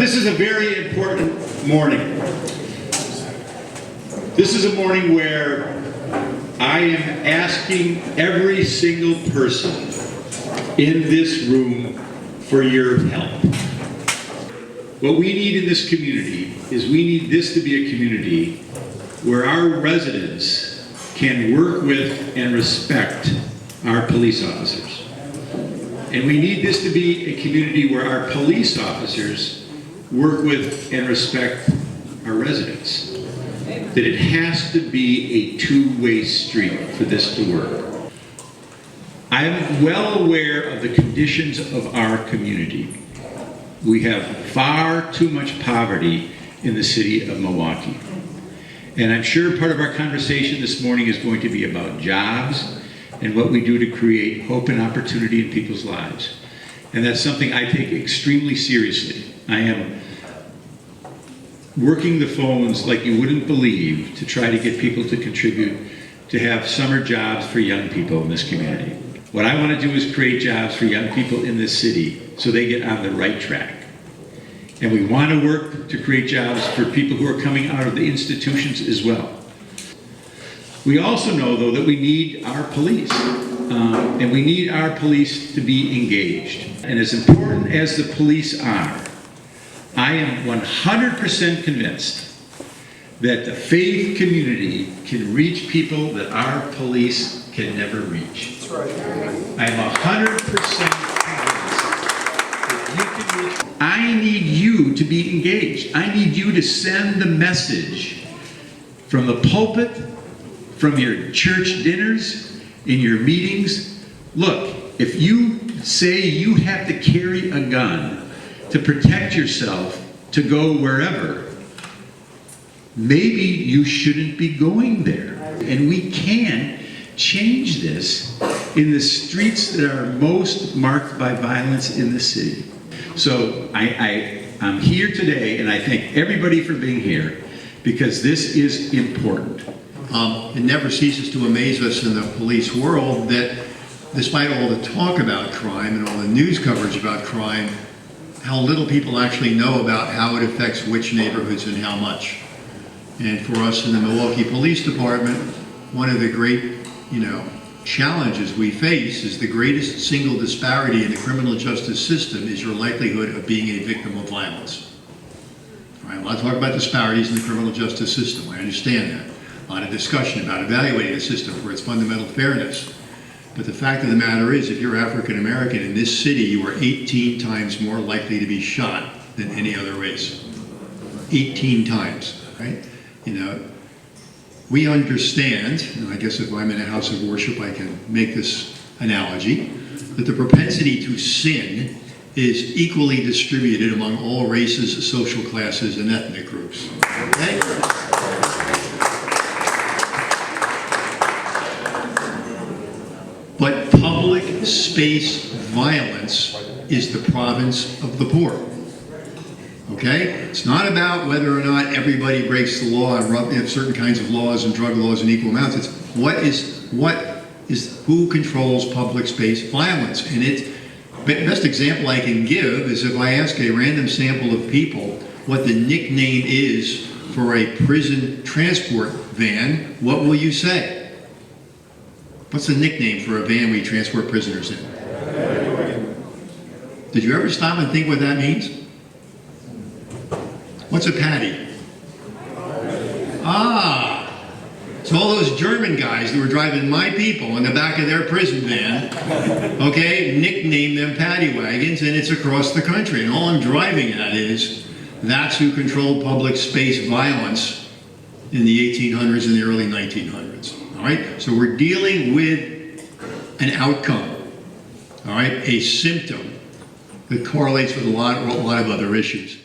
This is a very important morning. This is a morning where I am asking every single person in this room for your help. What we need in this community is we need this to be a community where our residents can work with and respect our police officers. And we need this to be a community where our police officers work with and respect our residents. That it has to be a two-way street for this to work. I'm well aware of the conditions of our community. We have far too much poverty in the city of Milwaukee. And I'm sure part of our conversation this morning is going to be about jobs and what we do to create hope and opportunity in people's lives. And that's something I take extremely seriously. I am working the phones like you wouldn't believe to try to get people to contribute to have summer jobs for young people in this community. What I want to do is create jobs for young people in this city so they get on the right track. And we want to work to create jobs for people who are coming out of the institutions as well. We also know, though, that we need our police. And we need our police to be engaged. And as important as the police are, I am 100% convinced that the faith community can reach people that our police can never reach. That's right. I am 100% convinced that you can reach. I need you to be engaged. I need you to send the message from the pulpit, from your church dinners, in your meetings. Look, if you say you have to carry a gun to protect yourself to go wherever, maybe you shouldn't be going there. And we can change this in the streets that are most marked by violence in the city. So I'm here today, and I thank everybody for being here, because this is important. It never ceases to amaze us in the police world that despite all the talk about crime and all the news coverage about crime, how little people actually know about how it affects which neighborhoods and how much. And for us in the Milwaukee Police Department, one of the great, challenges we face is the greatest single disparity in the criminal justice system is your likelihood of being a victim of violence. All right, a lot of talk about disparities in the criminal justice system. I understand that. A lot of discussion about evaluating the system for its fundamental fairness. But the fact of the matter is, if you're African American in this city, you are 18 times more likely to be shot than any other race. 18 times, right? We understand, and I guess if I'm in a house of worship, I can make this analogy, that the propensity to sin is equally distributed among all races, social classes, and ethnic groups. Okay? But public space violence is the province of the poor. Okay? It's not about whether or not everybody breaks the law and certain kinds of laws and drug laws in equal amounts. It's who controls public space violence. And the best example I can give is if I ask a random sample of people what the nickname is for a prison transport van, what will you say? What's the nickname for a van we transport prisoners in? Did you ever stop and think what that means? What's a paddy? So all those German guys that were driving my people in the back of their prison van, okay, nicknamed them paddy wagons, and it's across the country. And all I'm driving at is, that's who controlled public space violence in the 1800s and the early 1900s. All right, so we're dealing with an outcome, all right, a symptom that correlates with a lot of other issues.